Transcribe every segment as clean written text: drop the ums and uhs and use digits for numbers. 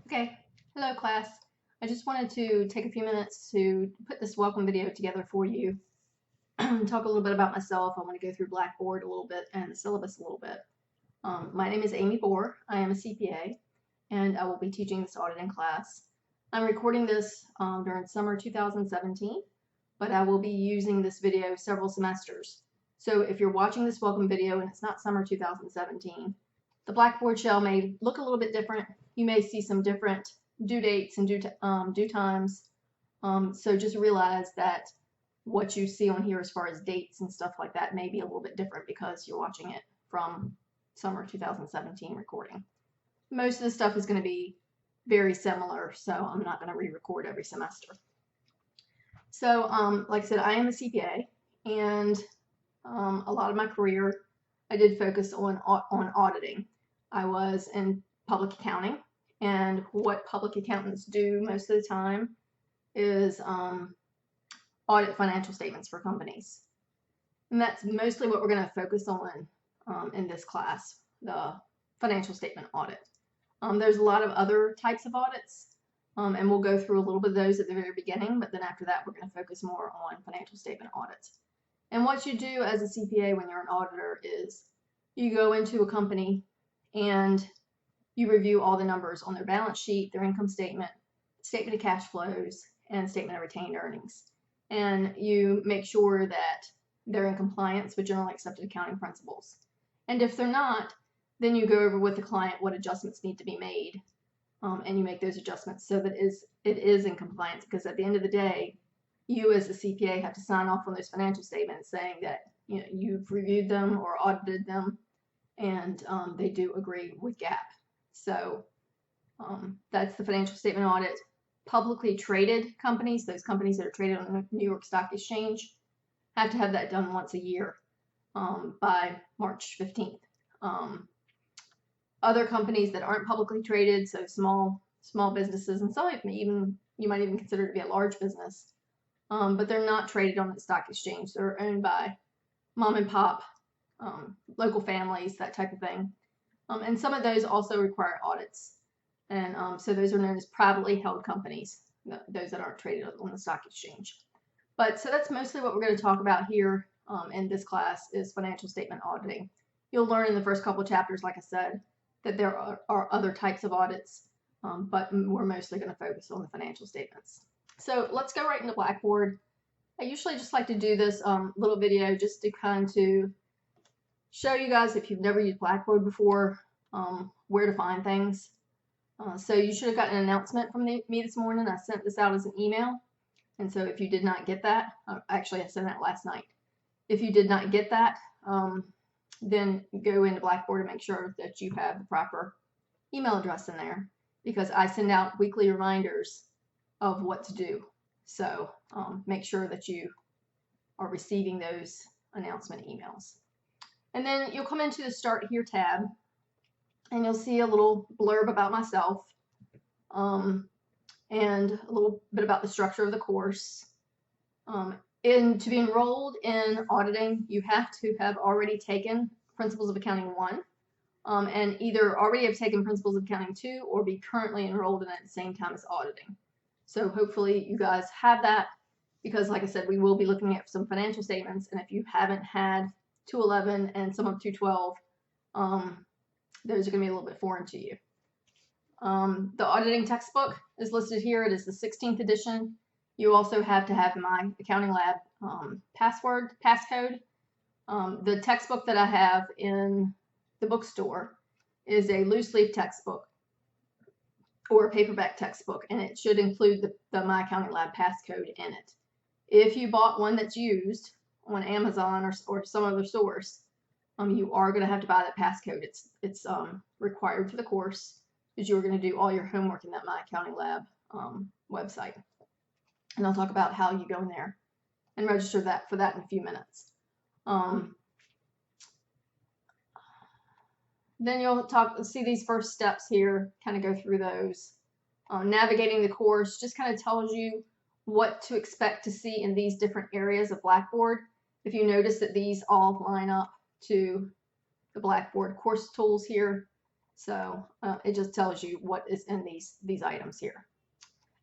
Okay, hello class. I just wanted to take a few minutes to put this welcome video together for you. Talk a little bit about myself. I want to go through Blackboard a little bit and the syllabus a little bit. My name is Amy Bohr. I am a CPA and I will be teaching this auditing class. I'm recording this during summer 2017, but I will be using this video several semesters. So if you're watching this welcome video and it's not summer 2017, the Blackboard shell may look a little bit different. You may see some different due dates and due times. So just realize that what you see on here as far as dates and stuff like that may be a little bit different because you're watching it from summer 2017 recording. Most of the stuff is going to be very similar, so I'm not going to re-record every semester. So like I said, I am a CPA, and a lot of my career I did focus on auditing. I was in public accounting, and what public accountants do most of the time is audit financial statements for companies. And that's mostly what we're going to focus on in this class, the financial statement audit. There's a lot of other types of audits, and we'll go through a little bit of those at the very beginning, but then after that we're going to focus more on financial statement audits. And what you do as a CPA when you're an auditor is you go into a company and you review all the numbers on their balance sheet, their income statement, statement of cash flows, and statement of retained earnings. And you make sure that they're in compliance with generally accepted accounting principles. And if they're not, then you go over with the client what adjustments need to be made, and you make those adjustments so that it is in compliance, because at the end of the day, you as a CPA have to sign off on those financial statements saying that you've reviewed them or audited them, and they do agree with GAAP. So that's the financial statement audit. Publicly traded companies, those companies that are traded on the New York Stock Exchange, have to have that done once a year by March 15th. Other companies that aren't publicly traded, so small businesses, and some even you might even consider to be a large business, but they're not traded on the stock exchange. They're owned by mom and pop, local families, that type of thing. And some of those also require audits. And so those are known as privately held companies, those that aren't traded on the stock exchange. But so that's mostly what we're going to talk about here in this class is financial statement auditing. You'll learn in the first couple of chapters, like I said, that there are other types of audits, but we're mostly going to focus on the financial statements. So let's go right into Blackboard. I usually just like to do this little video just to kind of show you guys, if you've never used Blackboard before, where to find things. So you should have gotten an announcement from me this morning. I sent this out as an email. And so if you did not get that, actually I sent that last night. If you did not get that, then go into Blackboard and make sure that you have the proper email address in there, because I send out weekly reminders of what to do. So make sure that you are receiving those announcement emails. And then you'll come into the Start Here tab, and you'll see a little blurb about myself, and a little bit about the structure of the course. To be enrolled in auditing, you have to have already taken Principles of Accounting 1, and either already have taken Principles of Accounting 2 or be currently enrolled in it at the same time as auditing. So hopefully you guys have that, because like I said, we will be looking at some financial statements, and if you haven't had 211 and some of 212, those are going to be a little bit foreign to you. The auditing textbook is listed here. It is the 16th edition. You also have to have my accounting lab passcode. The textbook that I have in the bookstore is a loose leaf textbook or a paperback textbook, and it should include the My Accounting Lab passcode in it. If you bought one that's used on Amazon or some other source, you are going to have to buy that passcode. It's required for the course, because you're going to do all your homework in that My Accounting Lab website. And I'll talk about how you go in there and register for that in a few minutes. Then you'll see these first steps here, kind of go through those. Navigating the course just kind of tells you what to expect to see in these different areas of Blackboard. If you notice that these all line up to the Blackboard course tools here, So it just tells you what is in these items here.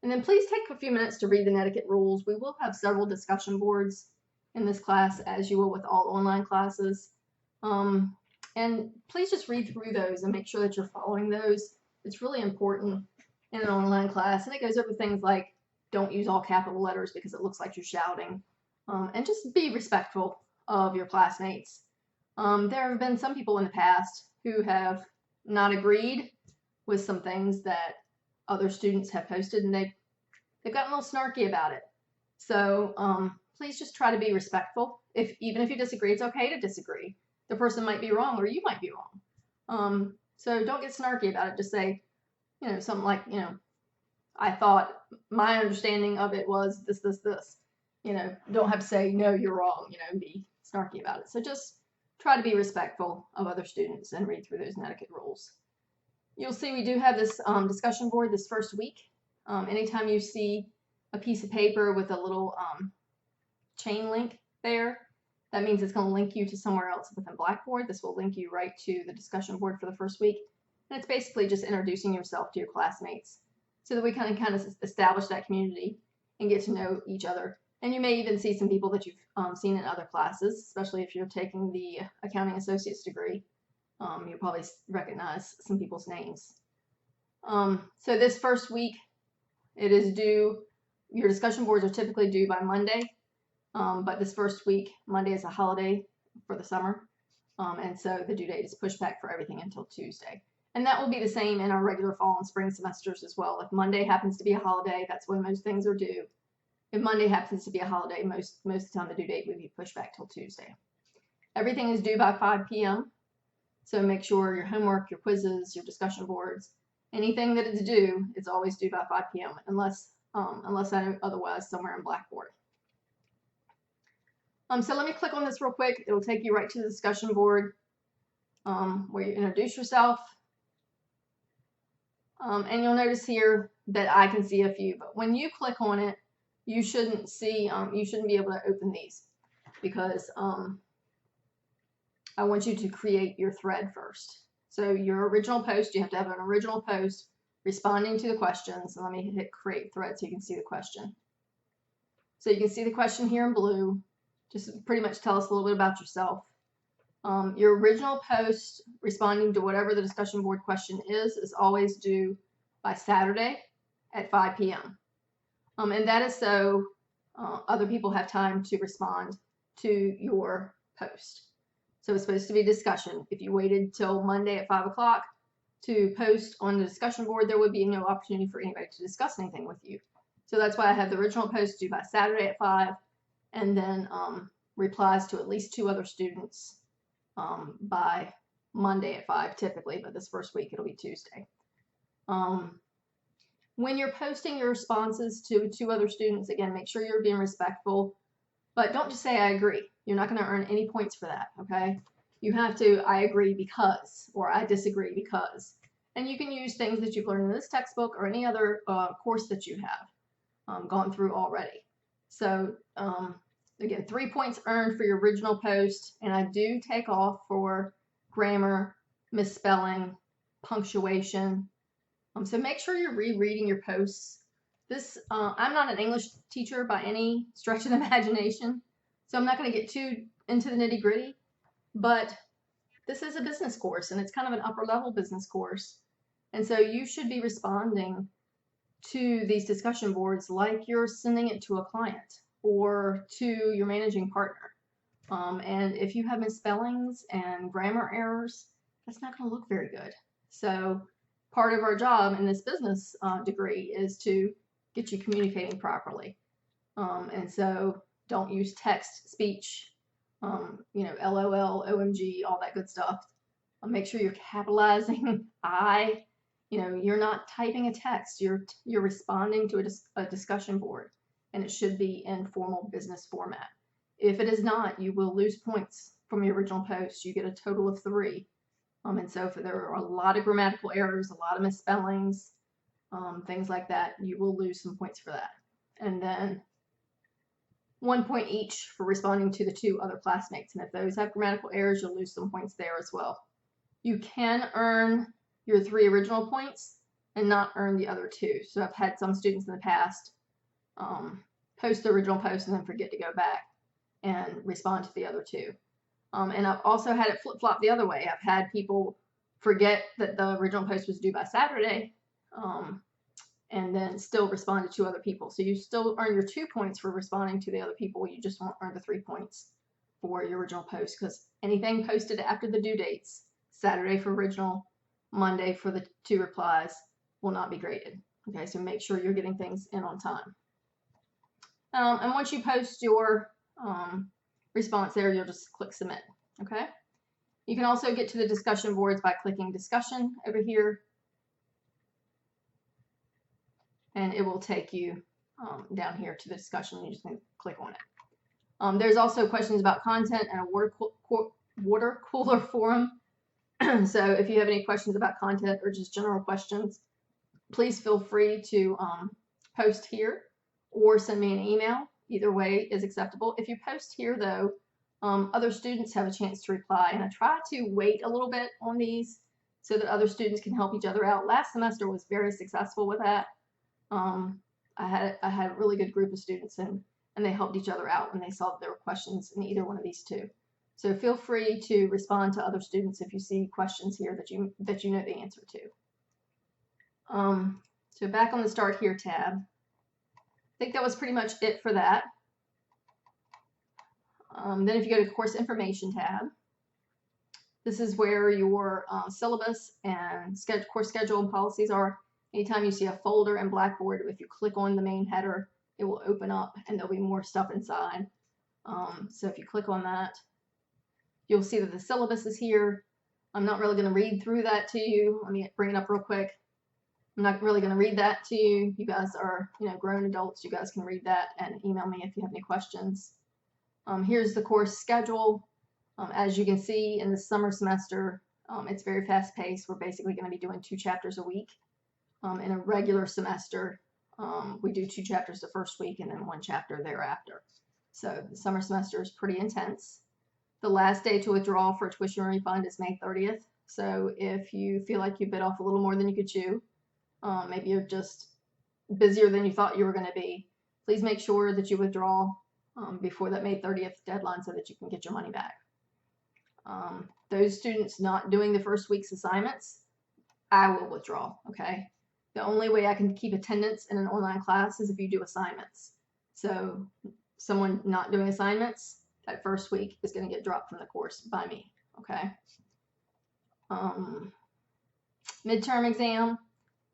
And then please take a few minutes to read the etiquette rules. We will have several discussion boards in this class, as you will with all online classes. And please just read through those and make sure that you're following those. It's really important in an online class. And it goes over things like don't use all capital letters because it looks like you're shouting. And just be respectful of your classmates. There have been some people in the past who have not agreed with some things that other students have posted, and they've gotten a little snarky about it. So please just try to be respectful. Even if you disagree, it's okay to disagree. The person might be wrong or you might be wrong. So don't get snarky about it. Just say, something like, I thought my understanding of it was this. Don't have to say, no, you're wrong, and be snarky about it. So just try to be respectful of other students and read through those etiquette rules. You'll see we do have this discussion board this first week. Anytime you see a piece of paper with a little chain link there, that means it's going to link you to somewhere else within Blackboard. This will link you right to the discussion board for the first week. And it's basically just introducing yourself to your classmates so that we kind of establish that community and get to know each other. And you may even see some people that you've seen in other classes, especially if you're taking the Accounting Associate's degree. You'll probably recognize some people's names. So this first week, it is due, your discussion boards are typically due by Monday, but this first week, Monday is a holiday for the summer, and so the due date is pushed back for everything until Tuesday. And that will be the same in our regular fall and spring semesters as well. If Monday happens to be a holiday, that's when most things are due. If Monday happens to be a holiday, most of the time the due date will be pushed back till Tuesday. Everything is due by 5 p.m., so make sure your homework, your quizzes, your discussion boards, anything that is due, it's always due by 5 p.m. unless I know otherwise somewhere in Blackboard. So let me click on this real quick. It'll take you right to the discussion board where you introduce yourself. And you'll notice here that I can see a few, but when you click on it, you shouldn't see, you shouldn't be able to open these because I want you to create your thread first. So your original post, you have to have an original post responding to the questions. And let me hit create thread so you can see the question. So you can see the question here in blue. Just pretty much tell us a little bit about yourself. Your original post responding to whatever the discussion board question is always due by Saturday at 5 p.m. And that is so other people have time to respond to your post. So it's supposed to be discussion. If you waited till Monday at 5 o'clock to post on the discussion board, there would be no opportunity for anybody to discuss anything with you. So that's why I have the original post due by Saturday at 5, and then replies to at least 2 other students by Monday at 5 typically, but this first week it'll be Tuesday. When you're posting your responses to 2 other students, again, make sure you're being respectful, but don't just say I agree. You're not going to earn any points for that, okay? You have to, I agree because, or I disagree because. And you can use things that you've learned in this textbook or any other course that you have gone through already. So, again, 3 points earned for your original post, and I do take off for grammar, misspelling, punctuation. So make sure you're rereading your posts. This, I'm not an English teacher by any stretch of the imagination, so I'm not going to get too into the nitty gritty, but this is a business course, and it's kind of an upper level business course. And so you should be responding to these discussion boards like you're sending it to a client or to your managing partner. And if you have misspellings and grammar errors, that's not going to look very good. So part of our job in this business degree is to get you communicating properly. And so don't use text, speech, LOL, OMG, all that good stuff. Make sure you're capitalizing I. You're not typing a text. You're responding to a discussion board, and it should be in formal business format. If it is not, you will lose points from your original post. You get a total of 3. And so if there are a lot of grammatical errors, a lot of misspellings, things like that, you will lose some points for that. And then 1 point each for responding to the 2 other classmates. And if those have grammatical errors, you'll lose some points there as well. You can earn your 3 original points and not earn the other 2. So I've had some students in the past post the original post and then forget to go back and respond to the other 2. And I've also had it flip-flop the other way. I've had people forget that the original post was due by Saturday, and then still respond to 2 other people. So you still earn your 2 points for responding to the other people. You just won't earn the 3 points for your original post, because anything posted after the due dates, Saturday for original, Monday for the 2 replies, will not be graded. Okay, so make sure you're getting things in on time. And once you post your response there, you'll just click submit. Okay. You can also get to the discussion boards by clicking discussion over here, and it will take you down here to the discussion. You just need to click on it. There's also questions about content and a water cooler forum. So if you have any questions about content or just general questions, please feel free to post here or send me an email. Either way is acceptable. If you post here, though, other students have a chance to reply, and I try to wait a little bit on these so that other students can help each other out. Last semester was very successful with that. I had a really good group of students, and they helped each other out when they saw that there were questions in either one of these 2. So feel free to respond to other students if you see questions here that you know the answer to. So back on the Start Here tab, I think that was pretty much it for that. Then if you go to Course Information tab, this is where your syllabus and course schedule and policies are. Anytime you see a folder in Blackboard, if you click on the main header, it will open up and there'll be more stuff inside. So if you click on that, you'll see that the syllabus is here. I'm not really going to read through that to you. Let me bring it up real quick. I'm not really going to read that to you. You guys are, grown adults. You guys can read that and email me if you have any questions. Here's the course schedule. As you can see in the summer semester, it's very fast paced. We're basically going to be doing 2 chapters a week. In a regular semester, we do 2 chapters the first week and then 1 chapter thereafter. So the summer semester is pretty intense. The last day to withdraw for tuition refund is May 30th. So if you feel like you bit off a little more than you could chew, maybe you're just busier than you thought you were going to be, please make sure that you withdraw before that May 30th deadline so that you can get your money back. Those students not doing the first week's assignments, I will withdraw, okay? The only way I can keep attendance in an online class is if you do assignments. So someone not doing assignments, that first week is going to get dropped from the course by me, okay? Midterm exam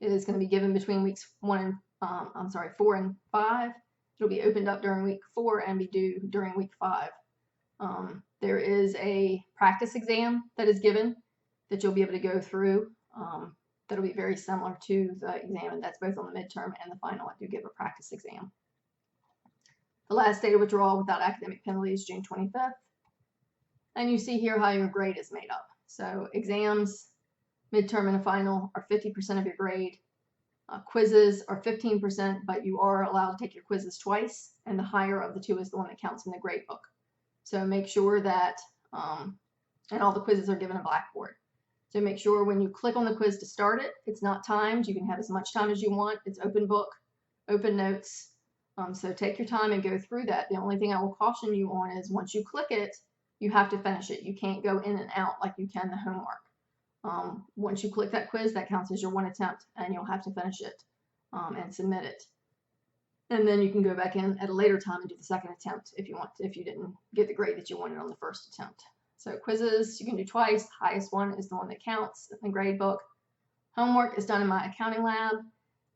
is going to be given between weeks 4 and 5. It'll be opened up during week 4 and be due during week 5. There is a practice exam that is given that you'll be able to go through. That'll be very similar to the exam, and that's both on the midterm and the final. I do give a practice exam. The last day to withdraw without academic penalty is June 25th. And you see here how your grade is made up. So exams, midterm, and a final are 50% of your grade. Quizzes are 15%, but you are allowed to take your quizzes twice, and the higher of the 2 is the one that counts in the grade book. So make sure that, and all the quizzes are given in Blackboard. So make sure when you click on the quiz to start it, it's not timed. You can have as much time as you want. It's open book, open notes. So take your time and go through that. The only thing I will caution you on is once you click it, you have to finish it. You can't go in and out like you can the homework. Once you click that quiz, that counts as your 1 attempt, and you'll have to finish it and submit it. And then you can go back in at a later time and do the second attempt if you want to, if you didn't get the grade that you wanted on the first attempt. So quizzes you can do twice. The highest one is the one that counts in the grade book. Homework is done in my accounting lab.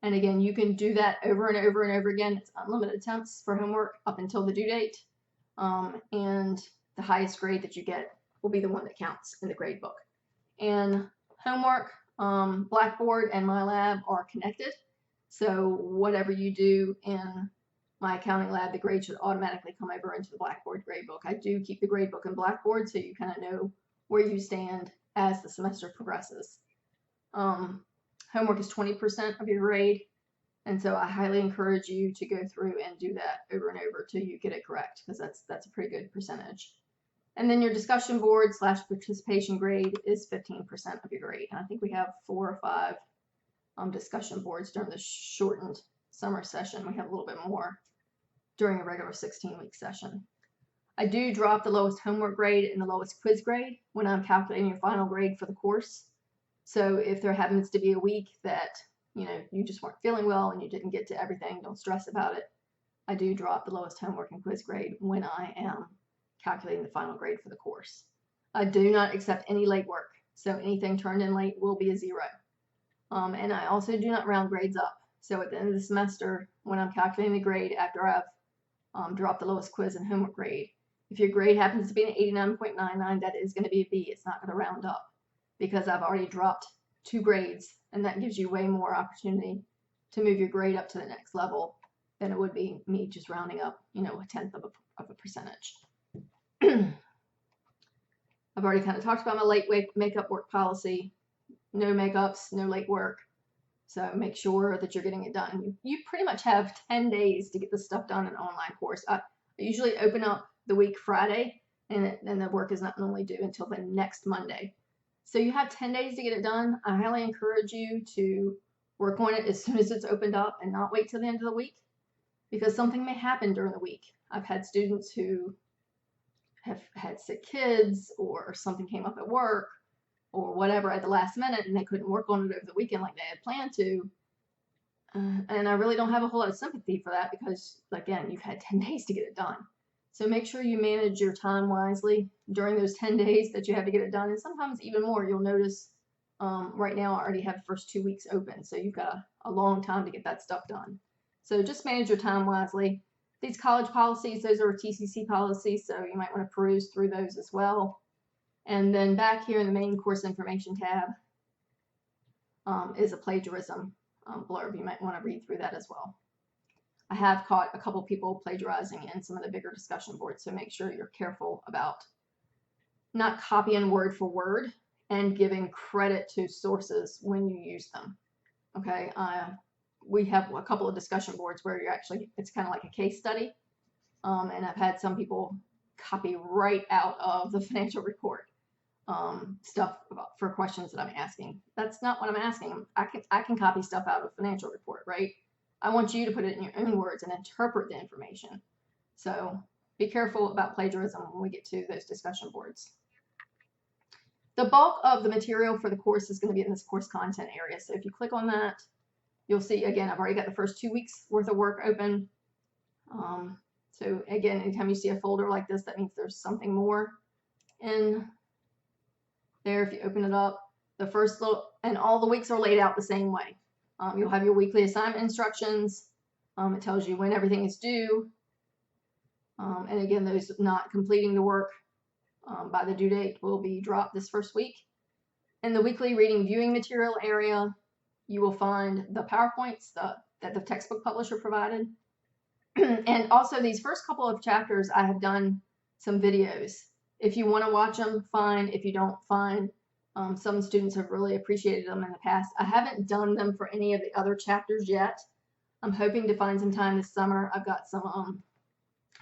And again, you can do that over and over and over again. It's unlimited attempts for homework up until the due date. And the highest grade that you get will be the one that counts in the grade book. And homework, Blackboard and my lab are connected. So whatever you do in my accounting lab, the grade should automatically come over into the Blackboard gradebook. I do keep the gradebook in Blackboard so you kind of know where you stand as the semester progresses. Homework is 20% of your grade, and so I highly encourage you to go through and do that over and over till you get it correct, because that's a pretty good percentage. And then your discussion board / participation grade is 15% of your grade. And I think we have 4 or 5 discussion boards during the shortened summer session. We have a little bit more during a regular 16-week session. I do drop the lowest homework grade and the lowest quiz grade when I'm calculating your final grade for the course. So if there happens to be a week that, you know, you just weren't feeling well and you didn't get to everything, don't stress about it. I do drop the lowest homework and quiz grade when I am calculating the final grade for the course. I do not accept any late work, so anything turned in late will be a 0. And I also do not round grades up. So at the end of the semester, when I'm calculating the grade after I've dropped the lowest quiz and homework grade, if your grade happens to be an 89.99, that is going to be a B. It's not going to round up because I've already dropped 2 grades, and that gives you way more opportunity to move your grade up to the next level than it would be me just rounding up, you know, 1/10 of a percentage. I've already kind of talked about my late makeup work policy. No makeups, no late work. So make sure that you're getting it done. You pretty much have 10 days to get this stuff done in an online course. I usually open up the week Friday, and the work is not normally due until the next Monday. So you have 10 days to get it done. I highly encourage you to work on it as soon as it's opened up and not wait till the end of the week, because something may happen during the week. I've had students who have had sick kids, or something came up at work, or whatever at the last minute, and they couldn't work on it over the weekend like they had planned to. And I really don't have a whole lot of sympathy for that because, again, you've had 10 days to get it done. So make sure you manage your time wisely during those 10 days that you have to get it done. And sometimes even more. You'll notice right now I already have the first 2 weeks open, so you've got a long time to get that stuff done. So just manage your time wisely. These college policies, those are TCC policies, so you might want to peruse through those as well. And then back here in the main course information tab is a plagiarism blurb. You might want to read through that as well. I have caught a couple people plagiarizing in some of the bigger discussion boards, so make sure you're careful about not copying word for word and giving credit to sources when you use them. Okay, we have a couple of discussion boards where you're actually, it's kind of like a case study, and I've had some people copy right out of the financial report stuff for questions that I'm asking. That's not what I'm asking. I can copy stuff out of a financial report, right? I want you to put it in your own words and interpret the information. So be careful about plagiarism when we get to those discussion boards. The bulk of the material for the course is going to be in this course content area. So if you click on that, you'll see, again, I've already got the first 2 weeks worth of work open. So again, anytime you see a folder like this, that means there's something more in there. If you open it up, the first little, and all the weeks are laid out the same way. You'll have your weekly assignment instructions. It tells you when everything is due. And again, those not completing the work by the due date will be dropped this first week. In the weekly reading viewing material area, you will find the PowerPoints that the textbook publisher provided. And also these first couple of chapters, I have done some videos. If you want to watch them, fine. If you don't, fine. Some students have really appreciated them in the past. I haven't done them for any of the other chapters yet. I'm hoping to find some time this summer. I've got some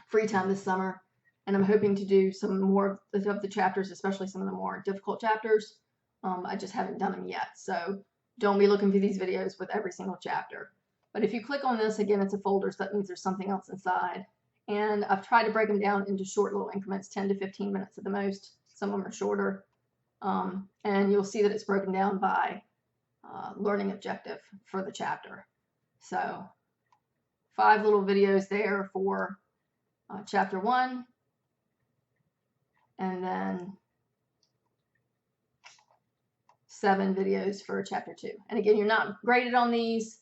free time this summer, and I'm hoping to do some more of the chapters, especially some of the more difficult chapters. I just haven't done them yet, so don't be looking for these videos with every single chapter. But if you click on this, again, it's a folder, so that means there's something else inside. And I've tried to break them down into short little increments, 10 to 15 minutes at the most. Some of them are shorter. And you'll see that it's broken down by learning objective for the chapter. So 5 little videos there for chapter 1, and then 7 videos for chapter 2. And again, you're not graded on these.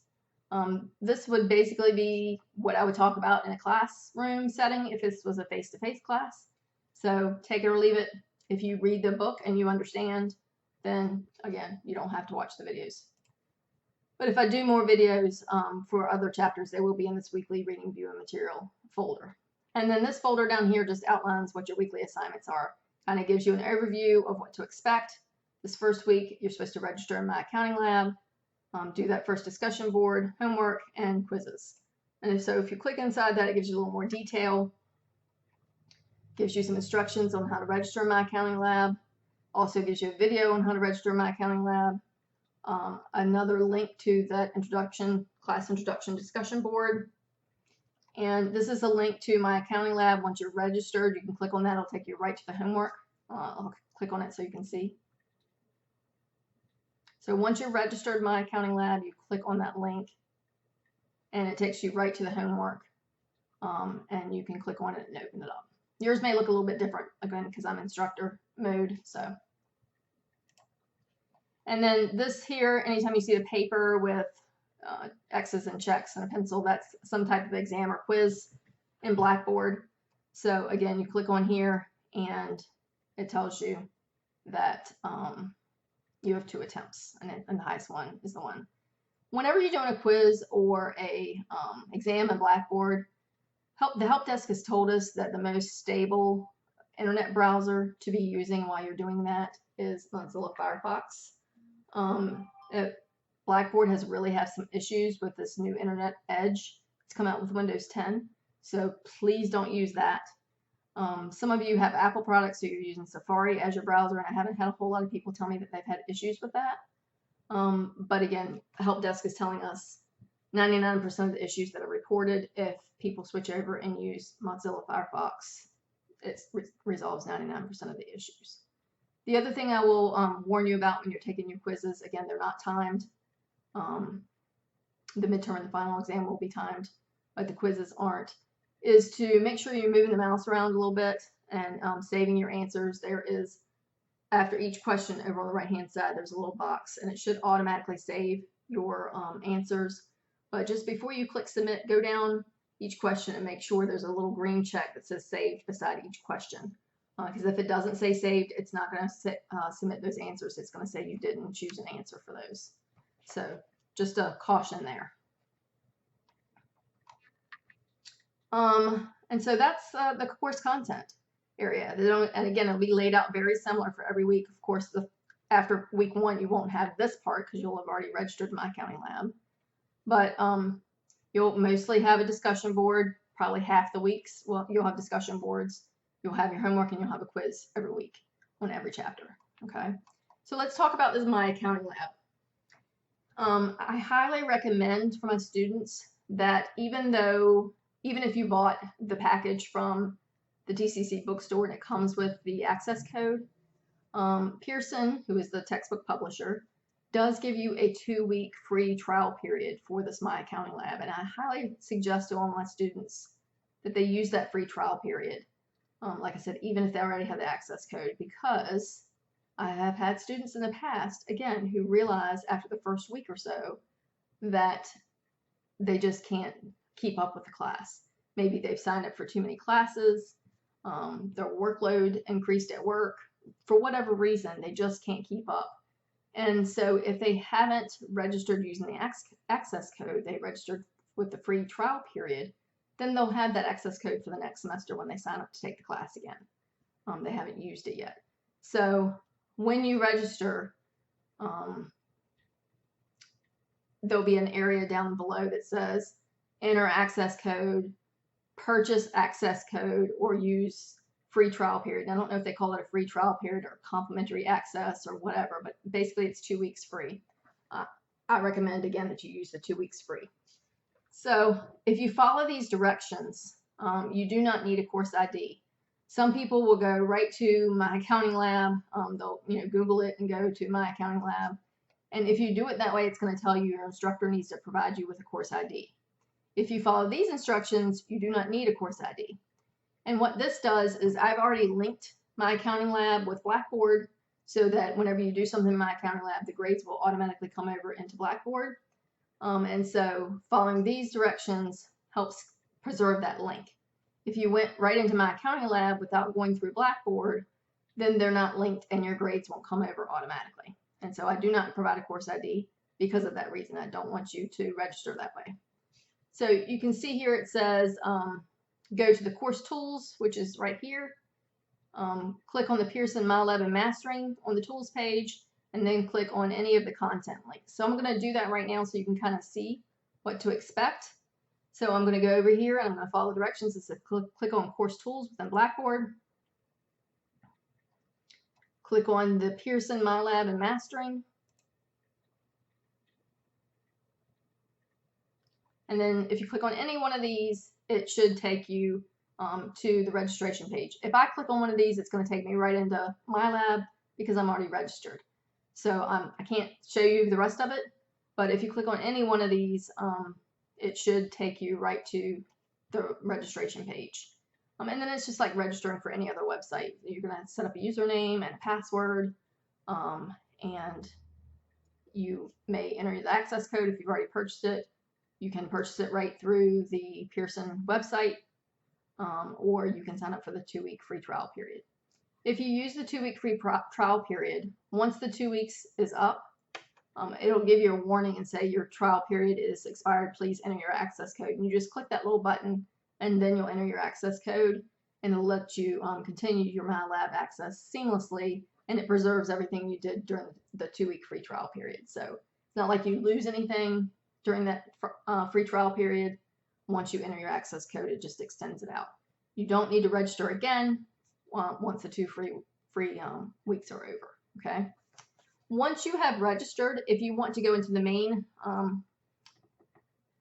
This would basically be what I would talk about in a classroom setting if this was a face-to-face class. So take it or leave it. If you read the book and you understand, then again, you don't have to watch the videos. But if I do more videos for other chapters, they will be in this weekly reading view and material folder. And then this folder down here just outlines what your weekly assignments are. Kind of gives you an overview of what to expect. This first week, you're supposed to register in my accounting lab, do that first discussion board, homework, and quizzes. And so if you click inside that, it gives you a little more detail. Gives you some instructions on how to register in My Accounting Lab. Also gives you a video on how to register in My Accounting Lab. Another link to that class introduction discussion board. And this is a link to My Accounting Lab. Once you're registered, you can click on that. It'll take you right to the homework. I'll click on it so you can see. So once you're registered My Accounting Lab, you click on that link and it takes you right to the homework. And you can click on it and open it up. Yours may look a little bit different, again, because I'm instructor mode. So, and then this here, anytime you see a paper with X's and checks and a pencil, that's some type of exam or quiz in Blackboard. So again, you click on here and it tells you that you have 2 attempts, and the highest one is the one. Whenever you're doing a quiz or a exam in Blackboard, the help desk has told us that the most stable internet browser to be using while you're doing that is Mozilla Firefox. Blackboard has really had some issues with this new Internet Edge. It's come out with Windows 10, so please don't use that. Some of you have Apple products, so you're using Safari as your browser, and I haven't had a whole lot of people tell me that they've had issues with that. But again, the help desk is telling us 99% of the issues that are reported, if people switch over and use Mozilla Firefox, it resolves 99% of the issues. The other thing I will warn you about when you're taking your quizzes, again, they're not timed. The midterm and the final exam will be timed, but the quizzes aren't, is to make sure you're moving the mouse around a little bit and saving your answers. There is, after each question over on the right hand side, there's a little box and it should automatically save your answers. But just before you click submit, go down each question and make sure there's a little green check that says saved beside each question. Because if it doesn't say saved, it's not going to submit those answers. It's going to say you didn't choose an answer for those. So just a caution there. And so that's the course content area. And again, it'll be laid out very similar for every week. Of course, after week 1, you won't have this part because you'll have already registered My Accounting Lab. But you'll mostly have a discussion board, probably half the weeks. Well, you'll have discussion boards. You'll have your homework and you'll have a quiz every week on every chapter. Okay. So let's talk about this My Accounting Lab. I highly recommend for my students that even if you bought the package from the DCC bookstore and it comes with the access code, Pearson, who is the textbook publisher, does give you a 2-week free trial period for this My Accounting Lab. And I highly suggest to all my students that they use that free trial period. Like I said, even if they already have the access code, because I have had students in the past, again, who realize after the first week or so that they just can't keep up with the class. Maybe they've signed up for too many classes, their workload increased at work, for whatever reason, they just can't keep up. And so if they haven't registered using the access code, they registered with the free trial period, then they'll have that access code for the next semester when they sign up to take the class again. They haven't used it yet. So when you register, there'll be an area down below that says enter access code, purchase access code, or use free trial period. I don't know if they call it a free trial period or complimentary access or whatever, but basically it's 2 weeks free. I recommend, again, that you use the 2 weeks free. So if you follow these directions, you do not need a course ID. Some people will go right to My Accounting Lab. They'll Google it and go to My Accounting Lab. And if you do it that way, it's going to tell you your instructor needs to provide you with a course ID. If you follow these instructions, you do not need a course ID. And what this does is I've already linked My Accounting Lab with Blackboard so that whenever you do something in My Accounting Lab, the grades will automatically come over into Blackboard. And so following these directions helps preserve that link. If you went right into My Accounting Lab without going through Blackboard, then they're not linked and your grades won't come over automatically. And so I do not provide a course ID because of that reason. I don't want you to register that way. So you can see here it says go to the course tools, which is right here. Click on the Pearson My Lab and Mastering on the tools page, and then click on any of the content links. So I'm going to do that right now so you can kind of see what to expect. So I'm going to go over here and I'm going to follow directions. It says click on course tools within Blackboard. click on the Pearson MyLab and Mastering. And then if you click on any one of these, it should take you to the registration page. If I click on one of these, it's going to take me right into MyLab because I'm already registered. So I can't show you the rest of it, but if you click on any one of these, it should take you right to the registration page. And then it's just like registering for any other website. You're going to set up a username and a password, and you may enter the access code if you've already purchased it. You can purchase it right through the Pearson website, or you can sign up for the 2-week free trial period. If you use the 2-week free trial period, once the 2 weeks is up, it'll give you a warning and say your trial period is expired. Please enter your access code. And you just click that little button, and then you'll enter your access code, and it'll let you continue your MyLab access seamlessly, and it preserves everything you did during the 2-week free trial period. So it's not like you lose anything during that free trial period. Once you enter your access code, it just extends it out. You don't need to register again once the 2 free weeks are over. Okay. Once you have registered, if you want to go into the main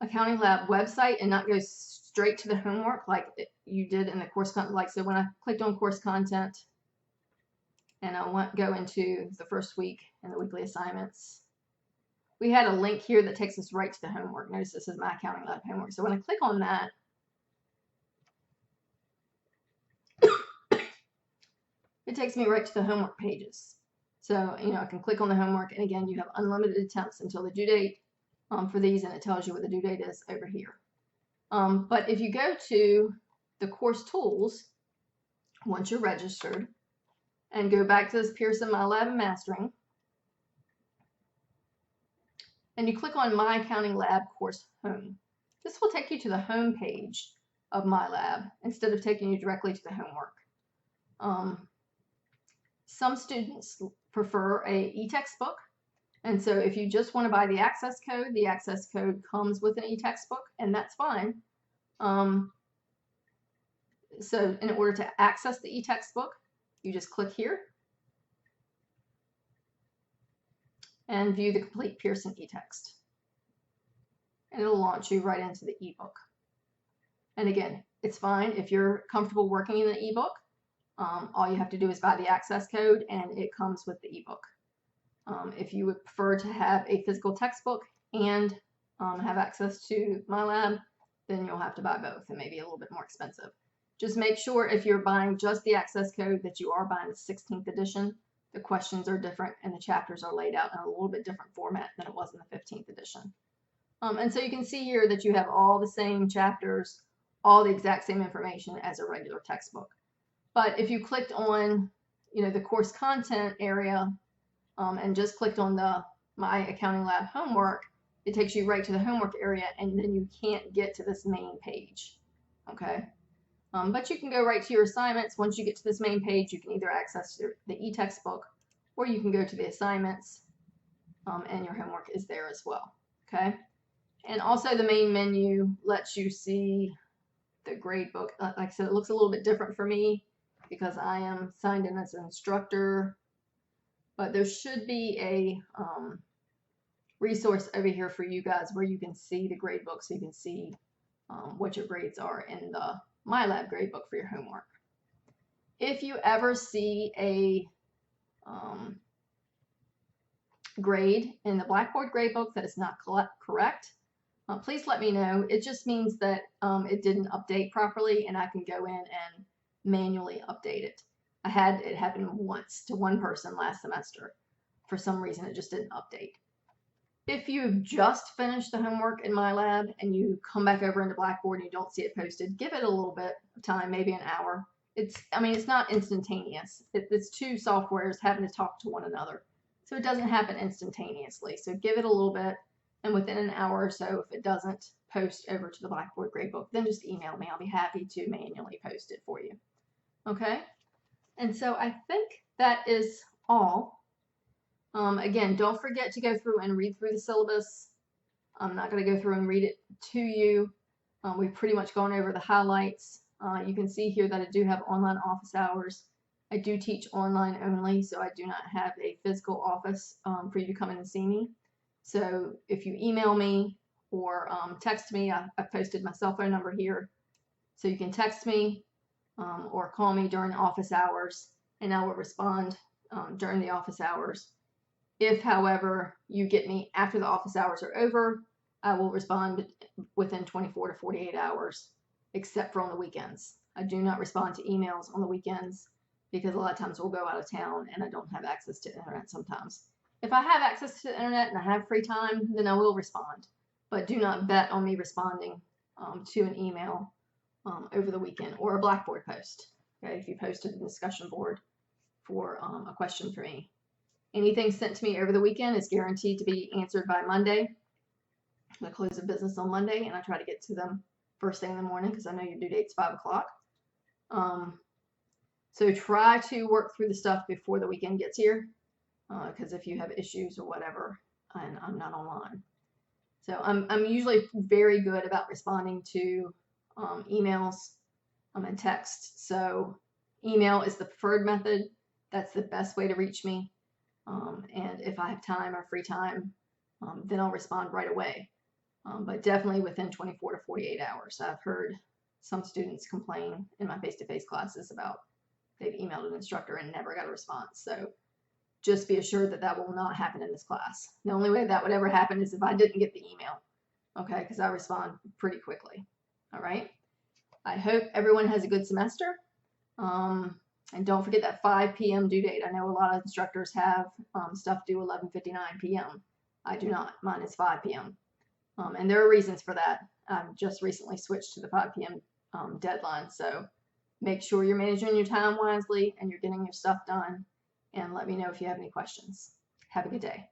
Accounting Lab website and not go straight to the homework like you did in the course content, like so when I clicked on course content and I go into the first week and the weekly assignments, we had a link here that takes us right to the homework. Notice this is my Accounting Lab homework. So when I click on that, it takes me right to the homework pages. So, I can click on the homework, and again, you have unlimited attempts until the due date for these, and it tells you what the due date is over here. But if you go to the course tools, once you're registered, and go back to this Pearson MyLab and Mastering, and you click on My Accounting Lab Course Home. This will take you to the home page of MyLab instead of taking you directly to the homework. Some students prefer a e-textbook, and so if you just want to buy the access code comes with an e-textbook, and that's fine. So in order to access the e-textbook, you just click here and view the complete Pearson e-text, and it'll launch you right into the ebook. And again, it's fine if you're comfortable working in the ebook. All you have to do is buy the access code, and it comes with the ebook. If you would prefer to have a physical textbook and have access to MyLab, then you'll have to buy both, and maybe a little bit more expensive. Just make sure if you're buying just the access code that you are buying the 16th edition. The questions are different, and the chapters are laid out in a little bit different format than it was in the 15th edition. And so you can see here that you have all the same chapters, all the exact same information as a regular textbook. But if you clicked on, the course content area and just clicked on the My Accounting Lab homework, it takes you right to the homework area, and then you can't get to this main page. Okay. But you can go right to your assignments. Once you get to this main page, you can either access the e-textbook, or you can go to the assignments, and your homework is there as well. Okay. And also the main menu lets you see the grade book. Like I said, it looks a little bit different for me because I am signed in as an instructor, but there should be a resource over here for you guys where you can see the grade book, so you can see what your grades are in the MyLab grade book for your homework. If you ever see a grade in the Blackboard grade book that is not correct, please let me know. It just means that it didn't update properly, and I can go in and manually update it. I had it happen once to one person last semester. For some reason, it just didn't update. If you've just finished the homework in MyLab and you come back over into Blackboard and you don't see it posted, give it a little bit of time, maybe an hour. It's not instantaneous. It's two softwares having to talk to one another. So it doesn't happen instantaneously. So give it a little bit, and within an hour or so, if it doesn't post over to the Blackboard gradebook, then just email me. I'll be happy to manually post it for you. Okay? And so I think that is all. Again, don't forget to go through and read through the syllabus. I'm not going to go through and read it to you. We've pretty much gone over the highlights. You can see here that I do have online office hours I do teach online only, so I do not have a physical office for you to come in and see me. So if you email me or text me, I've posted my cell phone number here. So you can text me or call me during office hours, and I will respond during the office hours. If, however, you get me after the office hours are over, I will respond within 24 to 48 hours, except for on the weekends. I do not respond to emails on the weekends because a lot of times we'll go out of town and I don't have access to the internet sometimes. If I have access to the internet and I have free time, then I will respond. But do not bet on me responding to an email over the weekend or a Blackboard post. Okay, if you posted a discussion board for a question for me. Anything sent to me over the weekend is guaranteed to be answered by Monday. I close of business on Monday, and I try to get to them first thing in the morning because I know your due date's 5 o'clock. So try to work through the stuff before the weekend gets here, because if you have issues or whatever, and I'm not online. So I'm usually very good about responding to emails and text. So email is the preferred method. That's the best way to reach me. And if I have time or free time, then I'll respond right away. But definitely within 24 to 48 hours. I've heard some students complain in my face-to-face classes about they've emailed an instructor and never got a response. So just be assured that that will not happen in this class. The only way that would ever happen is if I didn't get the email, okay, because I respond pretty quickly. All right. I hope everyone has a good semester. And don't forget that 5 p.m. due date. I know a lot of instructors have stuff due 11:59 p.m. I do not. Mine is 5 p.m. And there are reasons for that. I've just recently switched to the 5 p.m. Deadline. So make sure you're managing your time wisely and you're getting your stuff done. And let me know if you have any questions. Have a good day.